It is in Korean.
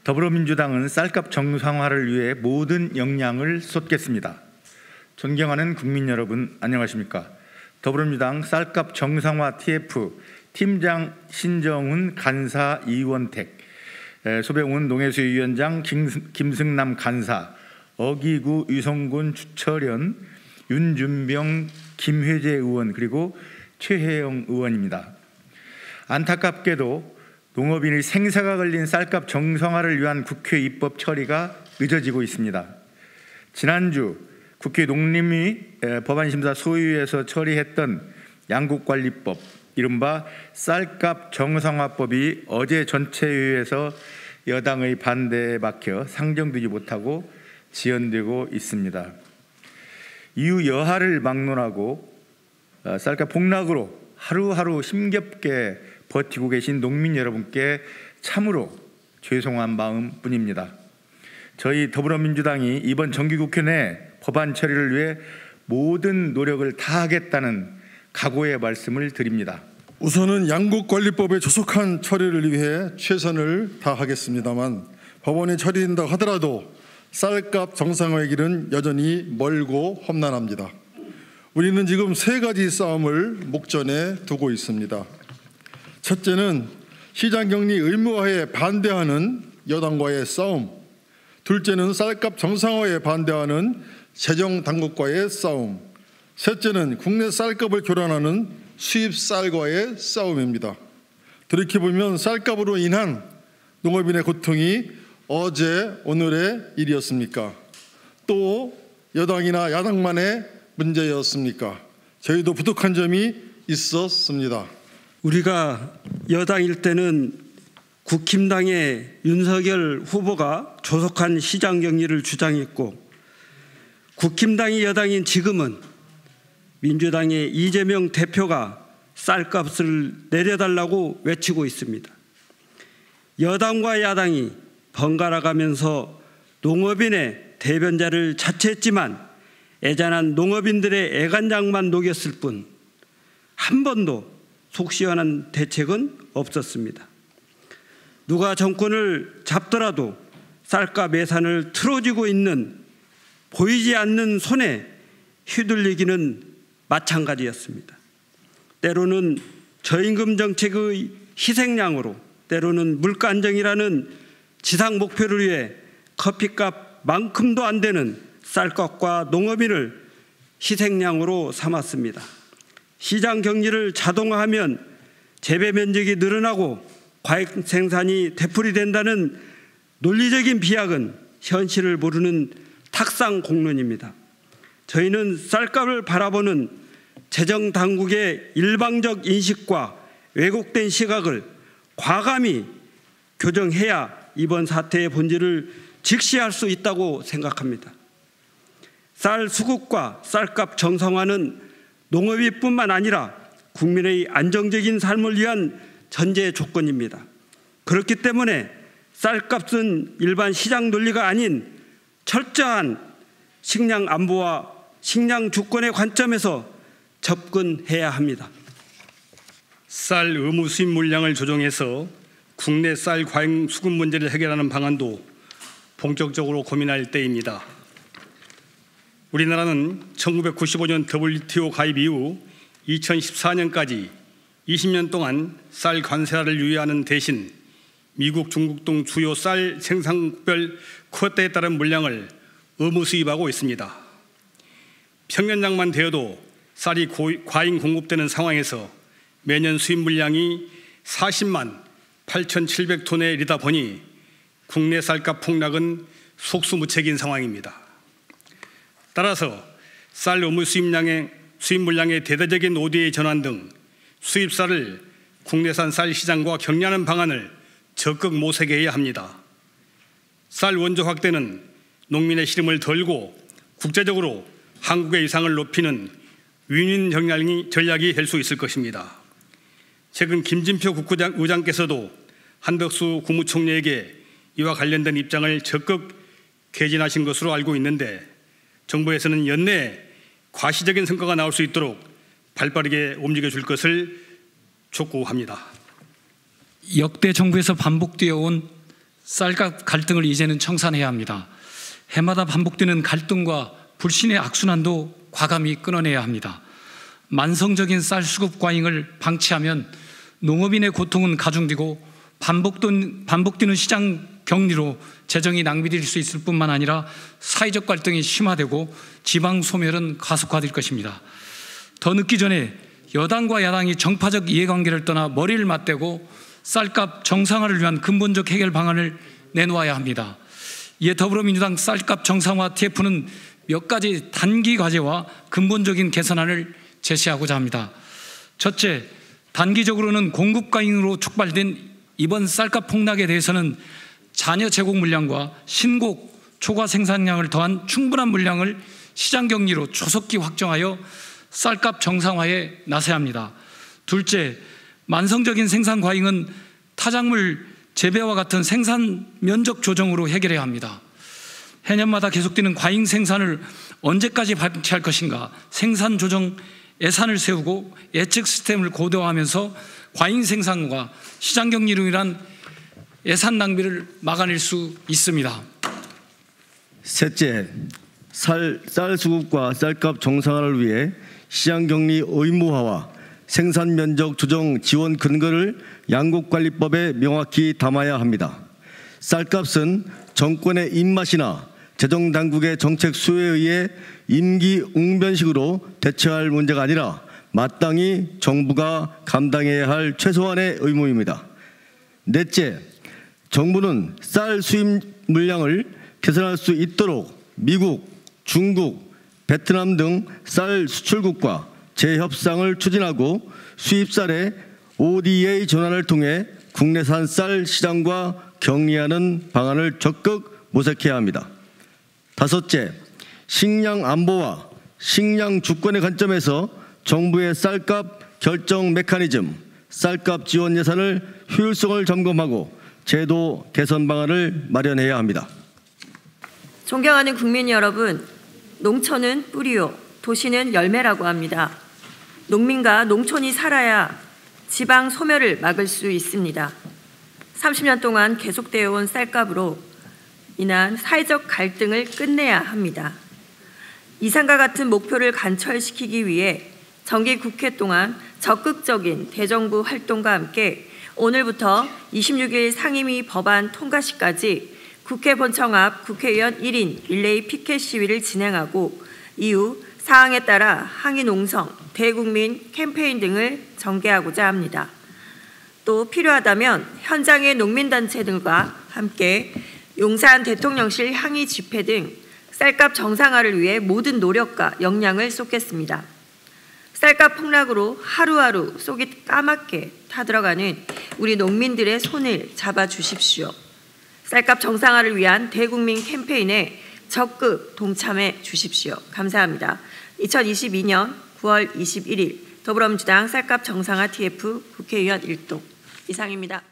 더불어민주당은 쌀값 정상화를 위해 모든 역량을 쏟겠습니다. 존경하는 국민 여러분, 안녕하십니까? 더불어민주당 쌀값 정상화 TF 팀장 신정훈 간사 이원택, 소병훈 농해수위원장 김승남 간사, 어기구 유성군 주철현 윤준병 김회재 의원 그리고 최혜영 의원입니다. 안타깝게도 농업인의 생사가 걸린 쌀값 정상화를 위한 국회 입법 처리가 늦어지고 있습니다. 지난주 국회 농림위 법안심사 소위에서 처리했던 양국관리법, 이른바 쌀값 정상화법이 어제 전체회의에서 여당의 반대에 막혀 상정되지 못하고 지연되고 있습니다. 이후 여하를 막론하고 쌀값 폭락으로 하루하루 힘겹게 버티고 계신 농민 여러분께 참으로 죄송한 마음뿐입니다. 저희 더불어민주당이 이번 정기국회 내 법안 처리를 위해 모든 노력을 다하겠다는 각오의 말씀을 드립니다. 우선은 양국관리법의 조속한 처리를 위해 최선을 다하겠습니다만 법원이 처리된다고 하더라도 쌀값 정상화의 길은 여전히 멀고 험난합니다. 우리는 지금 세 가지 싸움을 목전에 두고 있습니다. 첫째는 시장격리 의무화에 반대하는 여당과의 싸움, 둘째는 쌀값 정상화에 반대하는 재정당국과의 싸움, 셋째는 국내 쌀값을 교란하는 수입쌀과의 싸움입니다. 돌이켜보면 쌀값으로 인한 농업인의 고통이 어제 오늘의 일이었습니까? 또 여당이나 야당만의 문제였습니까? 저희도 부족한 점이 있었습니다. 우리가 여당일 때는 국힘당의 윤석열 후보가 조속한 시장격리를 주장했고, 국힘당이 여당인 지금은 민주당의 이재명 대표가 쌀값을 내려달라고 외치고 있습니다. 여당과 야당이 번갈아가면서 농업인의 대변자를 자처했지만 애잔한 농업인들의 애간장만 녹였을 뿐 한 번도 속 시원한 대책은 없었습니다. 누가 정권을 잡더라도 쌀값 예산을 틀어지고 있는 보이지 않는 손에 휘둘리기는 마찬가지였습니다. 때로는 저임금 정책의 희생양으로, 때로는 물가 안정이라는 지상 목표를 위해 커피값만큼도 안 되는 쌀값과 농업인을 희생양으로 삼았습니다. 시장 경리를 자동화하면 재배 면적이 늘어나고 과일 생산이 되풀이된다는 논리적인 비약은 현실을 모르는 탁상 공론입니다. 저희는 쌀값을 바라보는 재정당국의 일방적 인식과 왜곡된 시각을 과감히 교정해야 이번 사태의 본질을 직시할 수 있다고 생각합니다. 쌀 수급과 쌀값 정상화는 농업인뿐만 아니라 국민의 안정적인 삶을 위한 전제 조건입니다. 그렇기 때문에 쌀값은 일반 시장 논리가 아닌 철저한 식량 안보와 식량 주권의 관점에서 접근해야 합니다. 쌀 의무 수입 물량을 조정해서 국내 쌀 과잉 수급 문제를 해결하는 방안도 본격적으로 고민할 때입니다. 우리나라는 1995년 WTO 가입 이후 2014년까지 20년 동안 쌀 관세화를 유예하는 대신 미국, 중국 등 주요 쌀 생산국별 쿼터에 따른 물량을 의무 수입하고 있습니다. 평년장만 되어도 쌀이 과잉 공급되는 상황에서 매년 수입 물량이 40만 8,700톤에 이르다 보니 국내 쌀값 폭락은 속수무책인 상황입니다. 따라서 쌀 의무 수입 물량의 대대적인 ODA 전환 등 수입쌀을 국내산 쌀 시장과 격리하는 방안을 적극 모색해야 합니다. 쌀 원조 확대는 농민의 시름을 덜고 국제적으로 한국의 위상을 높이는 윈윈 전략이 될 수 있을 것입니다. 최근 김진표 국무장께서도 한덕수 국무총리에게 이와 관련된 입장을 적극 개진하신 것으로 알고 있는데, 정부에서는 연내에 과시적인 성과가 나올 수 있도록 발빠르게 움직여줄 것을 촉구합니다. 역대 정부에서 반복되어 온 쌀값 갈등을 이제는 청산해야 합니다. 해마다 반복되는 갈등과 불신의 악순환도 과감히 끊어내야 합니다. 만성적인 쌀 수급 과잉을 방치하면 농업인의 고통은 가중되고 반복되는 시장 격리로 재정이 낭비될 수 있을 뿐만 아니라 사회적 갈등이 심화되고 지방 소멸은 가속화될 것입니다. 더 늦기 전에 여당과 야당이 정파적 이해관계를 떠나 머리를 맞대고 쌀값 정상화를 위한 근본적 해결 방안을 내놓아야 합니다. 이에 더불어민주당 쌀값 정상화 TF는 몇 가지 단기 과제와 근본적인 개선안을 제시하고자 합니다. 첫째, 단기적으로는 공급 과잉으로 촉발된 이번 쌀값 폭락에 대해서는 잔여 제공 물량과 신곡 초과 생산량을 더한 충분한 물량을 시장 격리로 조속히 확정하여 쌀값 정상화에 나서야 합니다. 둘째, 만성적인 생산 과잉은 타작물 재배와 같은 생산 면적 조정으로 해결해야 합니다. 해년마다 계속되는 과잉 생산을 언제까지 방치할 것인가, 생산 조정 예산을 세우고 예측 시스템을 고도화하면서 과잉 생산과 시장 격리로 인한 예산 낭비를 막아낼 수 있습니다. 셋째, 쌀 수급과 쌀값 정상화를 위해 시장 격리 의무화와 생산 면적 조정 지원 근거를 양곡관리법에 명확히 담아야 합니다. 쌀값은 정권의 입맛이나 재정당국의 정책 수요에 의해 임기 웅변식으로 대처할 문제가 아니라 마땅히 정부가 감당해야 할 최소한의 의무입니다. 넷째, 정부는 쌀 수입 물량을 개선할 수 있도록 미국, 중국, 베트남 등 쌀 수출국과 재협상을 추진하고 수입쌀의 ODA 전환을 통해 국내산 쌀 시장과 격리하는 방안을 적극 모색해야 합니다. 다섯째, 식량 안보와 식량 주권의 관점에서 정부의 쌀값 결정 메커니즘, 쌀값 지원 예산을 효율성을 점검하고 제도 개선 방안을 마련해야 합니다. 존경하는 국민 여러분, 농촌은 뿌리요, 도시는 열매라고 합니다. 농민과 농촌이 살아야 지방 소멸을 막을 수 있습니다. 30년 동안 계속되어 온 쌀값으로 인한 사회적 갈등을 끝내야 합니다. 이상과 같은 목표를 관철시키기 위해 정기 국회 동안 적극적인 대정부 활동과 함께 오늘부터 26일 상임위 법안 통과시까지 국회 본청 앞 국회의원 1인 릴레이 피켓 시위를 진행하고 이후 사항에 따라 항의 농성, 대국민 캠페인 등을 전개하고자 합니다. 또 필요하다면 현장의 농민단체들과 함께 용산 대통령실 항의 집회 등 쌀값 정상화를 위해 모든 노력과 역량을 쏟겠습니다. 쌀값 폭락으로 하루하루 속이 까맣게 타들어가는 우리 농민들의 손을 잡아주십시오. 쌀값 정상화를 위한 대국민 캠페인에 적극 동참해 주십시오. 감사합니다. 2022년 9월 21일 더불어민주당 쌀값 정상화 TF 국회의원 1동 이상입니다.